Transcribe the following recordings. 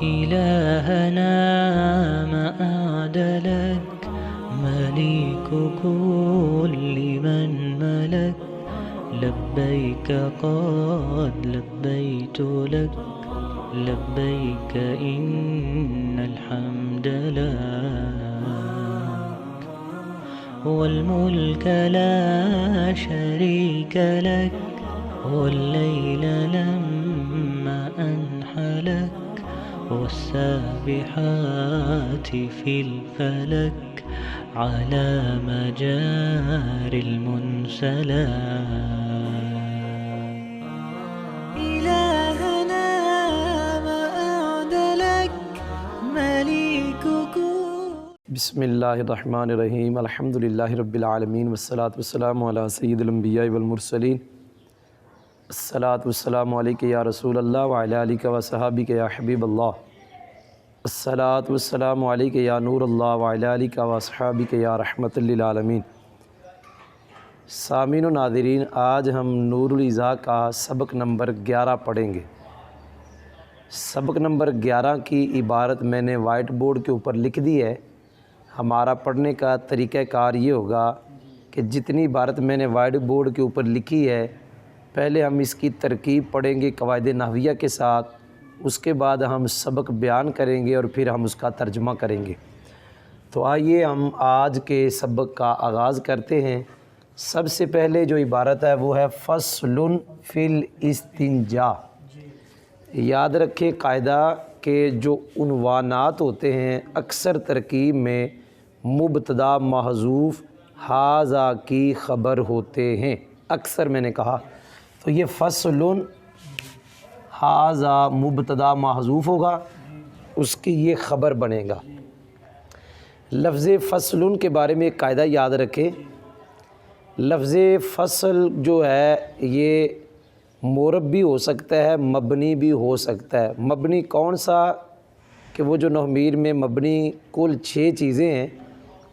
إلهنا ما أعدلك مليك كل من ملك لبيك قد لبيت لك لبيك إن الحمد لك والملك لا شريك لك والليل لما أنحلك والسابحات في الفلك على مجار المنسلات إلهنا ما أعدلك مليكك. بسم اللہ الرحمن الرحیم. الحمد للہ رب العالمین والصلاة والسلام علی سید الانبیاء والمرسلین. الصلاة والسلام علیک یا رسول اللہ وعلی آلک و صحابک یا حبیب اللہ. الصلاة والسلام علیک یا نور اللہ وعلی آلک و صحابک یا رحمت للعالمین. سامعین و ناظرین، آج ہم نور العزا کا سبق نمبر 11 پڑھیں گے. سبق نمبر 11 کی عبارت میں نے وائٹ بورڈ کے اوپر لکھ دی ہے. ہمارا پڑھنے کا طریقہ کار یہ ہوگا کہ جتنی عبارت میں نے وائٹ بورڈ کے اوپر لکھی ہے پہلے ہم اس کی ترکیب پڑھیں گے قواعد نحویہ کے ساتھ، اس کے بعد ہم سبق بیان کریں گے اور پھر ہم اس کا ترجمہ کریں گے. تو آئیے ہم آج کے سبق کا آغاز کرتے ہیں. سب سے پہلے جو عبارت ہے وہ ہے فصل فی الاستنجاء. یاد رکھیں قاعدہ کہ جو عنوانات ہوتے ہیں اکثر ترکیب میں مبتدا محذوف ھذا کی خبر ہوتے ہیں. اکثر میں نے کہا تو یہ فصل ھذا مبتدا محذوف ہوگا، اس کی یہ خبر بنے گا. لفظ فصل کے بارے میں ایک قاعدہ یاد رکھیں. لفظ فصل جو ہے یہ مورب بھی ہو سکتا ہے، مبنی بھی ہو سکتا ہے. مبنی کون سا؟ کہ وہ جو نحویر میں مبنی کل 6 چیزیں ہیں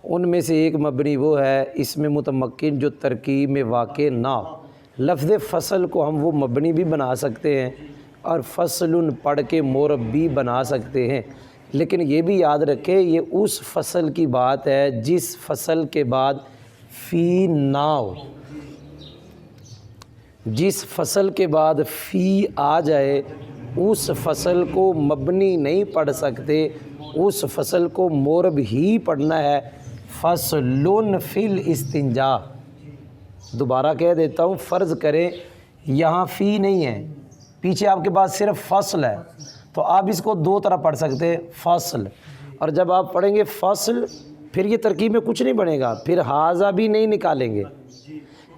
ان میں سے ایک مبنی وہ ہے اس میں متمکن جو ترکیب میں واقع نہ ہو. لفظ فصل کو ہم وہ مبنی بھی بنا سکتے ہیں اور فصل پڑھ کے مورب بھی بنا سکتے ہیں، لیکن یہ بھی یاد رکھیں یہ اس فصل کی بات ہے جس فصل کے بعد فی نہ ہو. جس فصل کے بعد فی آ جائے اس فصل کو مبنی نہیں پڑھ سکتے، اس فصل کو مورب ہی پڑھنا ہے. فصل فی الاستنجاء. دوبارہ کہہ دیتا ہوں، فرض کریں یہاں فی نہیں ہے، پیچھے آپ کے پاس صرف فصل ہے، تو آپ اس کو 2 طرح پڑھ سکتے ہیں فصل. اور جب آپ پڑھیں گے فصل پھر یہ ترکیب میں کچھ نہیں بنے گا، پھر ھذا بھی نہیں نکالیں گے.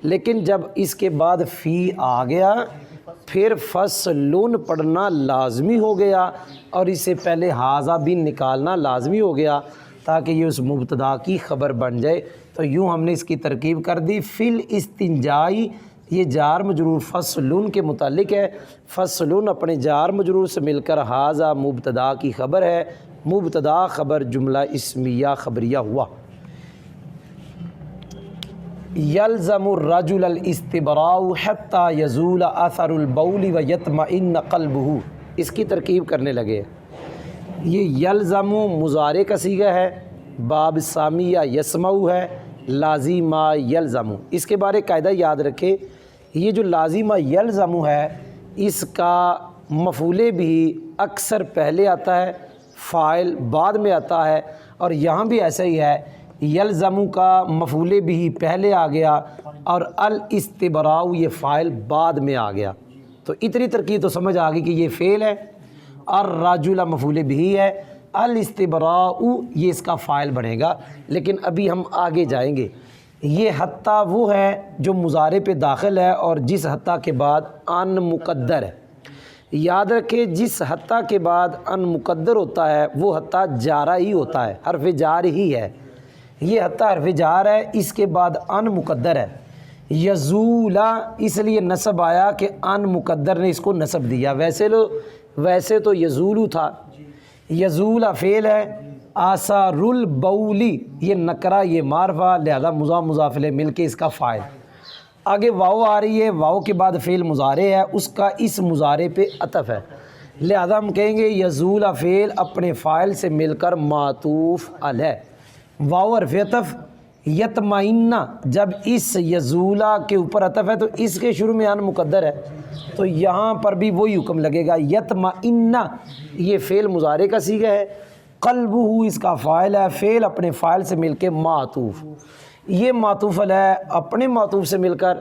لیکن جب اس کے بعد فی آ گیا پھر فصل پڑھنا لازمی ہو گیا اور اس سے پہلے ھذا بھی نکالنا لازمی ہو گیا تاکہ یہ اس مبتدا کی خبر بن جائے. تو یوں ہم نے اس کی ترکیب کر دی. فی الاستنجاء یہ جار مجرور فصل کے متعلق ہے. فصل اپنے جار مجرور سے مل کر ھذا مبتدا کی خبر ہے. مبتدا خبر جملہ اسمیہ خبریہ ہوا. یلزم الرجل الاستبراء حتی یزول اثر البول ویطمئن قلبہ. اس کی ترکیب کرنے لگے. یہ یلزم مضارع کا صیغہ ہے، باب سامیہ یسمع ہے، لازمہ یلزم. اس کے بارے قاعدہ یاد رکھیں، یہ جو لازمہ یلزم ہے اس کا مفعول بھی اکثر پہلے آتا ہے، فاعل بعد میں آتا ہے، اور یہاں بھی ایسا ہی ہے. یلزم کا مفعول بھی پہلے آ گیا اور الاستبراء یہ فاعل بعد میں آ گیا. تو اتنی ترکیب تو سمجھ آ گئی کہ یہ فعل ہے، الرجل مفعول بھی ہے، الاستبراء یہ اس کا فاعل بنے گا. لیکن ابھی ہم آگے جائیں گے. یہ حتیٰ وہ ہے جو مضارع پہ داخل ہے اور جس حتیٰ کے بعد ان مقدر ہے. یاد رکھیں جس حتیٰ کے بعد ان مقدر ہوتا ہے وہ حتیٰ جارہ ہی ہوتا ہے، حرف جار ہی ہے. یہ حتیٰ حرف جار ہے، اس کے بعد ان مقدر ہے. یزولا اس لیے نصب آیا کہ ان مقدر نے اس کو نصب دیا. ویسے تو یزولو تھا. یزولا فعل ہے. آثار البولی یہ نکرہ یہ معرفہ، لہذا مضاف مضاف الیہ مل کے اس کا فاعل. آگے واو آ رہی ہے، واو کے بعد فعل مضارع ہے، اس کا اس مضارع پہ عطف ہے. لہذا ہم کہیں گے یزول فعل اپنے فاعل سے مل کر معطوف علیہ، واو حرف عطف، یطمئن جب اس یزولا کے اوپر عطف ہے تو اس کے شروع میں ان مقدر ہے، تو یہاں پر بھی وہی حکم لگے گا، یطمئن یہ فعل مضارع کا صیغہ ہے، قلبہ اس کا فاعل ہے، فعل اپنے فاعل سے مل کے معطوف، یہ معطوف علیہ اپنے معطوف سے مل کر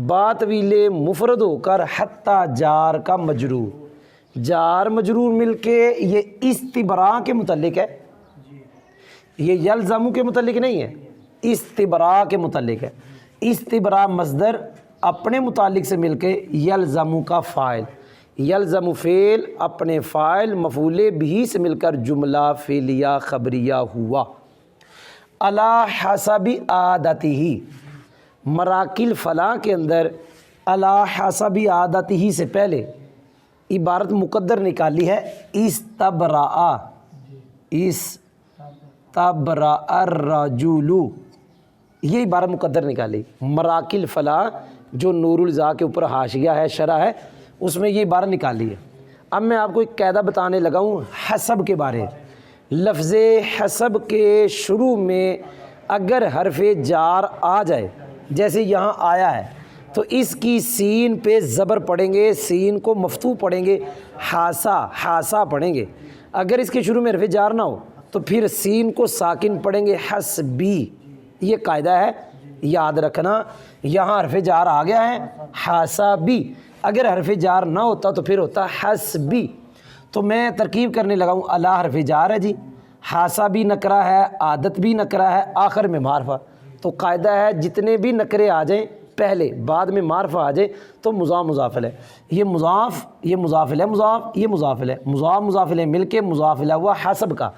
با طویل مفرد ہو کر حتی جار کا مجرور، جار مجرور مل کے یہ استبراء کے متعلق ہے، یہ یلزمو کے متعلق نہیں ہے، استبراء کے متعلق ہے۔ استبراء مصدر اپنے متعلق سے مل کے یلزمو کا فاعل، یلزم فعل اپنے فاعل مفعول بھی سے مل کر جملہ فعلیہ خبریہ ہوا۔ علی حسب عادتہ، مراکل فلاں کے اندر علی حسب عادتہ سے پہلے عبارت مقدر نکالی ہے استبرأ، استبرأ الرجل، یہ عبارت مقدر نکالی، مراکل فلاں جو نور الزا کے اوپر حاشیہ ہے شرح ہے اس میں یہ عبارت نکالی ہے۔ اب میں آپ کو ایک قاعدہ بتانے لگا ہوں حسب کے بارے، لفظ حسب کے شروع میں اگر حرف جار آ جائے جیسے یہاں آیا ہے تو اس کی سین پہ زبر پڑھیں گے، سین کو مفتوح پڑھیں گے، حاسا پڑھیں گے۔ اگر اس کے شروع میں حرف جار نہ ہو تو پھر سین کو ساکن پڑھیں گے حسبی، یہ قاعدہ ہے یاد رکھنا۔ یہاں حرف جار آ گیا ہے حاسبی، اگر حرف جار نہ ہوتا تو پھر ہوتا حسبی۔ تو میں ترکیب کرنے لگا ہوں، اللہ حرف جار ہے جی، حاسا بھی نکرہ ہے، عادت بھی نکرہ ہے، آخر میں معرفہ، تو قاعدہ ہے جتنے بھی نکرے آ جائیں پہلے بعد میں معرفہ آ جائے تو مضاف مضاف الیہ، یہ مضاف یہ مضاف الیہ مضاف یہ مضاف الیہ، مضاف مضاف الیہ مل کے مضاف الیہ ہوا حسب کا،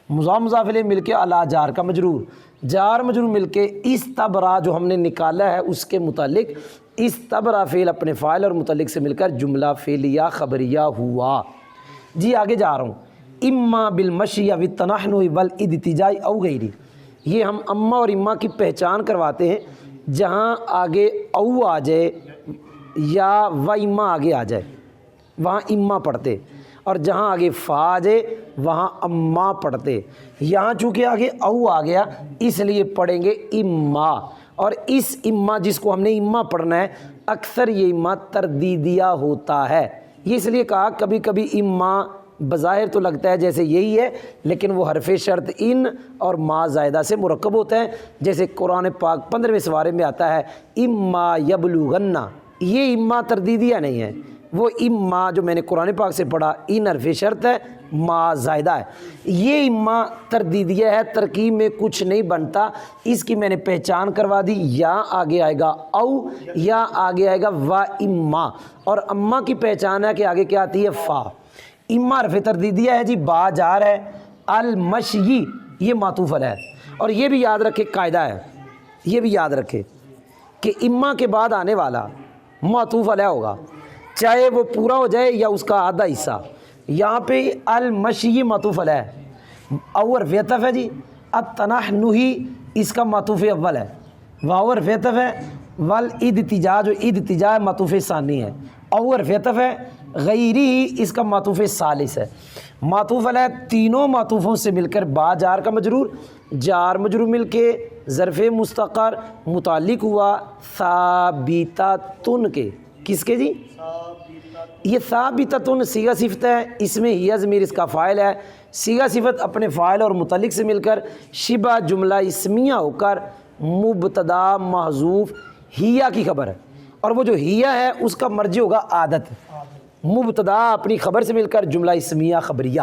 مضاف مضاف الیہ مل کے الا جار کا مجرور، جار مجرور مل کے استبرا جو ہم نے نکالا ہے اس کے متعلق استبرا فعل اپنے فاعل اور متعلق سے مل کر جملہ فعلیہ خبریہ ہوا۔ جی آگے جا رہا ہوں، اما بالمشی والتنحنح والاضطجاع او غیری، یہ ہم اما اور اما کی پہچان کرواتے ہیں، جہاں آگے او آ جائے یا و اما آگے آ جائے وہاں اما پڑھتے، اور جہاں آگے فا آ جائے وہاں اما پڑھتے، یہاں چونکہ آگے او آ گیا اس لیے پڑھیں گے اما، اور اس اما جس کو ہم نے اما پڑھنا ہے اکثر یہ اما تردیدیہ ہوتا ہے، یہ اس لیے کہا کبھی کبھی اما بظاہر تو لگتا ہے جیسے یہی ہے لیکن وہ حرف شرط ان اور ما زائدہ سے مرکب ہوتا ہے، جیسے قرآن پاک 15ویں سوارے میں آتا ہے اما یبلغن، یہ اما تردیدیہ نہیں ہے، وہ اما جو میں نے قرآن پاک سے پڑھا ان حرف شرط ہے، ما زائدہ ہے، یہ اما تردیدیہ ہے، ترکیب میں کچھ نہیں بنتا، اس کی میں نے پہچان کروا دی، یا آگے آئے گا او یا آگے آئے گا و اما، اور اما کی پہچان ہے کہ آگے کیا آتی ہے فا۔ اما حرف تردیدیہ ہے جی، با جار ہے، المشی یہ معطوف علیہ ہے، اور یہ بھی یاد رکھے قاعدہ ہے، یہ بھی یاد رکھے کہ اما کے بعد آنے والا معطوف علیہ ہوگا چاہے وہ پورا ہو جائے یا اس کا آدھا حصہ، یہاں پہ المشی معطوف علیہ ہے، او حرف عطف ہے جی، التنحنحی اس کا معطوف اول ہے، واو حرف عطف ہے، والاضطجاع جو اضطجاع معطوف ثانی ہے، او حرف عطف ہے، غیری اس کا معطوف ثالث ہے، معطوف علیہ تینوں معطوفوں سے مل کر با جار کا مجرور، جار مجرور مل کے ظرف مستقر متعلق ہوا ثابتۃ کے، کس کے جی؟ یہ ثابتۃ صیغہ صفت ہے، اس میں ہی ضمیر اس کا فاعل ہے، صیغہ صفت اپنے فاعل اور متعلق سے مل کر شبہ جملہ اسمیہ ہو کر مبتدا محذوف ہیا کی خبر ہے، اور وہ جو ہیا ہے اس کا مرجع ہوگا عادت، مبتدا اپنی خبر سے مل کر جملہ اسمیہ خبریہ۔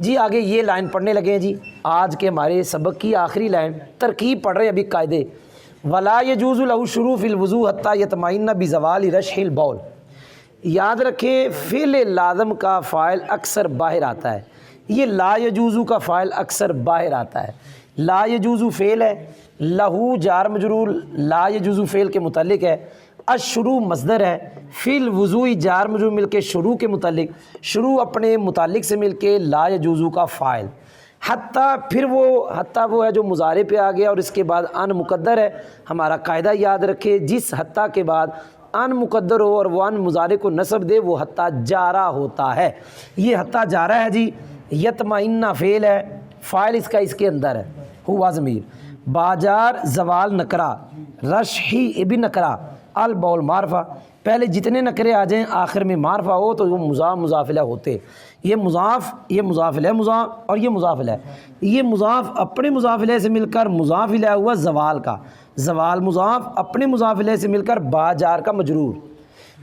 جی آگے یہ لائن پڑھنے لگے ہیں جی، آج کے ہمارے سبق کی آخری لائن، ترکیب پڑھ رہے ہیں ابھی قاعدے، ولا يجوز له الشروع في الوضوء حتى يطمئن بزوال رشح البول، یاد رکھیں فعل لازم کا فاعل اکثر باہر آتا ہے، یہ لا یجوزو کا فاعل اکثر باہر آتا ہے، لا یجوزو فعل ہے، لہو جار مجرور لا یجوزو فعل کے متعلق ہے، الشروع مصدر ہے، فی الوضوء جار مجرور مل کے شروع کے متعلق، شروع اپنے متعلق سے مل کے لا یجوزو کا فاعل، حتیٰ پھر وہ ہے جو مضارع پہ آ گیا اور اس کے بعد ان مقدر ہے، ہمارا قاعدہ یاد رکھے جس حتیٰ کے بعد ان مقدر ہو اور وہ ان مضارع کو نصب دے وہ حتی جارہ ہوتا ہے۔ یہ حتی جارہ ہے جی، یطمئن فعل ہے، فاعل اس کا اس کے اندر ہے، ہوا ضمیر، باجار زوال نکرہ، رشحی ابن نکرہ، البول معرفہ، پہلے جتنے نکرے آ جائیں آخر میں معرفہ ہو تو وہ مضاف مضاف الیہ ہوتے۔ یہ مضاف الیہ مضاف اور یہ مضاف الیہ، یہ مضاف اپنے مضاف الیہ سے مل کر مضاف الیہ ہوا زوال کا، زوال مضاف اپنے مضاف الیہ سے مل کر با جار کا مجرور،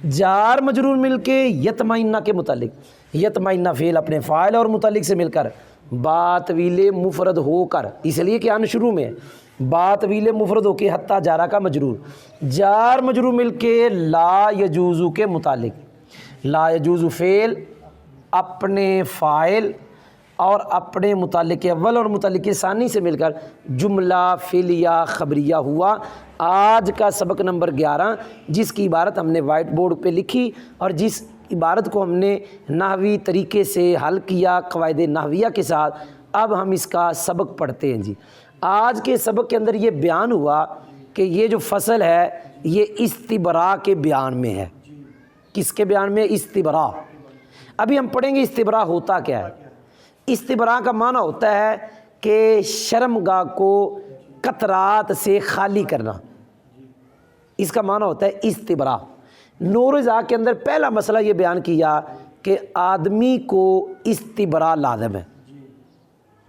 جار مجرور مل کے یطمئن کے متعلق، یطمئن فعل اپنے فاعل اور متعلق سے مل کر با طویل مفرد ہو کر، اس لیے کہ ان شروع میں با طویل مفرد ہو کے حتی جارہ کا مجرور، جار مجرور مل کے لا یجوزو کے متعلق، لا یجوزو فعل اپنے فاعل اور اپنے متعلق اول اور متعلق ثانی سے مل کر جملہ فعلیہ خبریہ ہوا۔ آج کا سبق نمبر 11 جس کی عبارت ہم نے وائٹ بورڈ پہ لکھی اور جس عبارت کو ہم نے نحوی طریقے سے حل کیا قواعد نحویہ کے ساتھ، اب ہم اس کا سبق پڑھتے ہیں جی۔ آج کے سبق کے اندر یہ بیان ہوا کہ یہ جو فصل ہے یہ استبراء کے بیان میں ہے۔ کس کے بیان میں؟ استبراء۔ ابھی ہم پڑھیں گے استبراء ہوتا کیا ہے۔ استبراء کا معنی ہوتا ہے کہ شرمگاہ کو قطرات سے خالی کرنا، اس کا معنی ہوتا ہے استبراء۔ نور ضیاء کے اندر پہلا مسئلہ یہ بیان کیا کہ آدمی کو استبراء لازم ہے،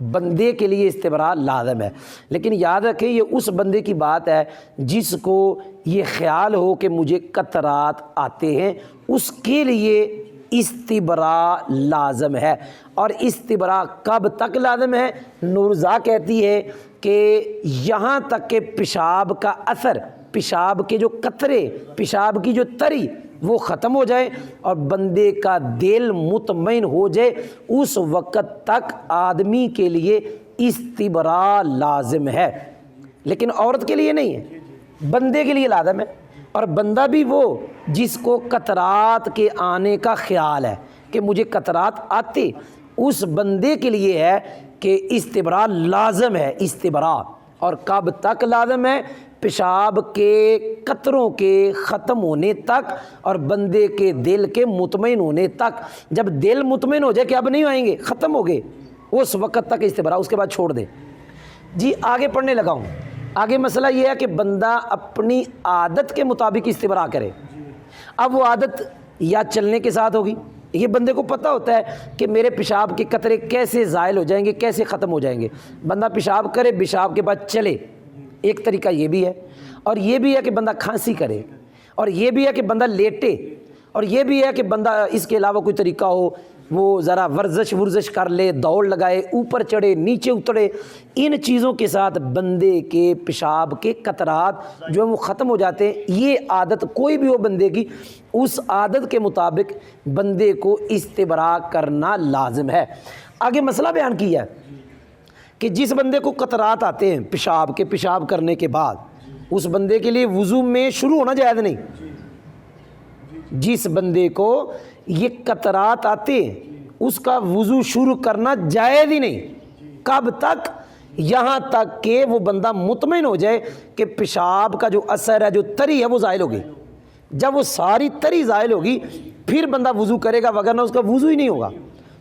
بندے کے لیے استبراء لازم ہے، لیکن یاد رکھیں یہ اس بندے کی بات ہے جس کو یہ خیال ہو کہ مجھے قطرات آتے ہیں، اس کے لیے استبراء لازم ہے۔ اور استبراء کب تک لازم ہے؟ نورزا کہتی ہے کہ یہاں تک کہ پیشاب کا اثر، پیشاب کے جو قطرے، پیشاب کی جو تری وہ ختم ہو جائے اور بندے کا دل مطمئن ہو جائے، اس وقت تک آدمی کے لیے استبراء لازم ہے، لیکن عورت کے لیے نہیں ہے، بندے کے لیے لازم ہے۔ اور بندہ بھی وہ جس کو قطرات کے آنے کا خیال ہے کہ مجھے قطرات آتے، اس بندے کے لیے ہے کہ استبراء لازم ہے۔ استبراء اور کب تک لازم ہے؟ پیشاب کے قطروں کے ختم ہونے تک اور بندے کے دل کے مطمئن ہونے تک۔ جب دل مطمئن ہو جائے کہ اب نہیں آئیں گے، ختم ہو گئے، اس وقت تک استبراء، اس کے بعد چھوڑ دے جی۔ آگے پڑھنے لگا ہوں۔ آگے مسئلہ یہ ہے کہ بندہ اپنی عادت کے مطابق استبراء کرے۔ اب وہ عادت یا چلنے کے ساتھ ہوگی، یہ بندے کو پتہ ہوتا ہے کہ میرے پیشاب کے قطرے کیسے زائل ہو جائیں گے، کیسے ختم ہو جائیں گے۔ بندہ پیشاب کرے، پیشاب کے بعد چلے، ایک طریقہ یہ بھی ہے، اور یہ بھی ہے کہ بندہ کھانسی کرے، اور یہ بھی ہے کہ بندہ لیٹے، اور یہ بھی ہے کہ بندہ اس کے علاوہ کوئی طریقہ ہو، وہ ذرا ورزش کر لے، دوڑ لگائے، اوپر چڑھے نیچے اترے۔ ان چیزوں کے ساتھ بندے کے پیشاب کے قطرات جو وہ ختم ہو جاتے ہیں۔ یہ عادت کوئی بھی ہو بندے کی، اس عادت کے مطابق بندے کو استبراء کرنا لازم ہے۔ آگے مسئلہ بیان کیا ہے کہ جس بندے کو قطرات آتے ہیں پیشاب کے، پیشاب کرنے کے بعد، اس بندے کے لیے وضو میں شروع ہونا جائز نہیں۔ جس بندے کو یہ قطرات آتے ہیں اس کا وضو شروع کرنا جائز ہی نہیں۔ کب تک؟ یہاں تک کہ وہ بندہ مطمئن ہو جائے کہ پیشاب کا جو اثر ہے، جو تری ہے، وہ زائل ہوگی۔ جب وہ ساری تری زائل ہوگی پھر بندہ وضو کرے گا، وگرنہ اس کا وضو ہی نہیں ہوگا۔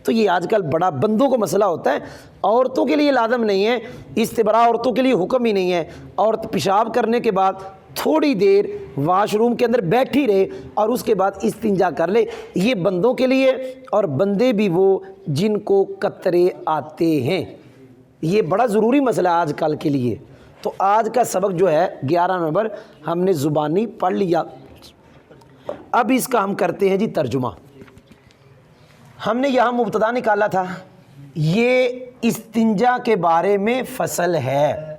تو یہ آج کل بڑا بندوں کو مسئلہ ہوتا ہے، عورتوں کے لیے لازم نہیں ہے استبراء، عورتوں کے لیے حکم ہی نہیں ہے۔ عورت پیشاب کرنے کے بعد تھوڑی دیر واش روم کے اندر بیٹھی رہے اور اس کے بعد استنجا کر لے، یہ بندوں کے لیے، اور بندے بھی وہ جن کو قطرے آتے ہیں۔ یہ بڑا ضروری مسئلہ ہے آج کل کے لیے۔ تو آج کا سبق جو ہے 11 نمبر ہم نے زبانی پڑھ لیا، اب اس کا ہم کرتے ہیں جی ترجمہ۔ ہم نے یہاں مبتدا نکالا تھا، یہ استنجا کے بارے میں فصل ہے۔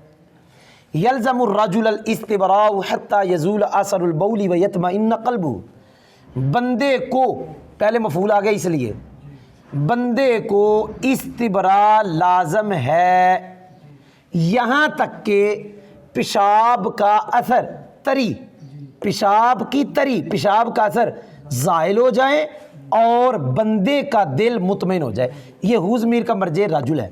یلزم الرجل الاستبراء حتی یزول اثر البول ویطمئن قلبہ، بندے کو، پہلے مفعول آ گیا اس لیے، بندے کو استبراء لازم ہے یہاں تک کہ پیشاب کا اثر، تری، پیشاب کی تری، پیشاب کا اثر زائل ہو جائے اور بندے کا دل مطمئن ہو جائے۔ یہ ہوز میر کا مرجع رجل ہے۔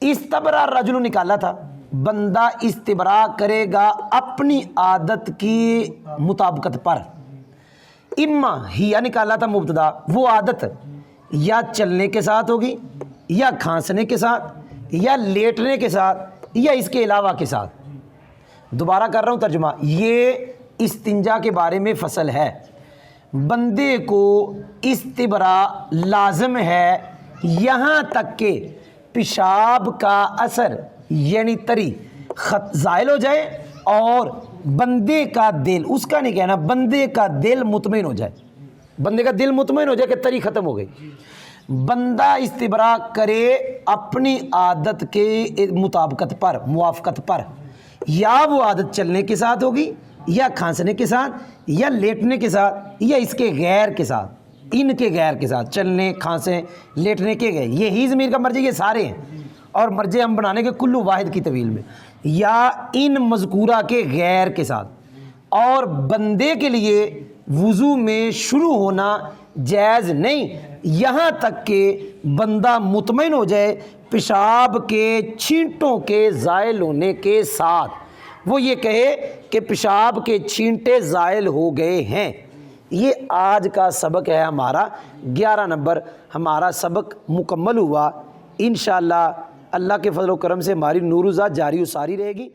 استبرا رجل نکالا تھا، بندہ استبراء کرے گا اپنی عادت کی مطابقت پر. اما ہیا نکالا تھا مبتدا، وہ عادت یا چلنے کے ساتھ ہوگی یا کھانسنے کے ساتھ یا لیٹنے کے ساتھ یا اس کے علاوہ کے ساتھ. دوبارہ کر رہا ہوں ترجمہ. یہ استنجا کے بارے میں فصل ہے. بندے کو استبراء لازم ہے یہاں تک کہ پیشاب کا اثر یعنی تری زائل ہو جائے اور بندے کا دل، اس کا نہیں کہنا، بندے کا دل مطمئن ہو جائے. بندے کا دل مطمئن ہو جائے کہ تری ختم ہو گئی. بندہ استبراء کرے اپنی عادت کے مطابقت پر، موافقت پر. یا وہ عادت چلنے کے ساتھ ہوگی یا کھانسنے کے ساتھ یا لیٹنے کے ساتھ یا اس کے غیر کے ساتھ، ان کے غیر کے ساتھ، چلنے کھانسے لیٹنے کے غیر. یہی ضمیر کا مرجع یہ سارے ہیں اور مرجع ہم بنانے کے کلو واحد کی طویل میں، یا ان مذکورہ کے غیر کے ساتھ. اور بندے کے لیے وضو میں شروع ہونا جائز نہیں یہاں تک کہ بندہ مطمئن ہو جائے پیشاب کے چھینٹوں کے زائل ہونے کے ساتھ. وہ یہ کہے کہ پیشاب کے چھینٹے زائل ہو گئے ہیں. یہ آج کا سبق ہے ہمارا 11 نمبر. ہمارا سبق مکمل ہوا. انشاءاللہ اللہ کے فضل و کرم سے ہماری نور و ذات جاری و ساری رہے گی.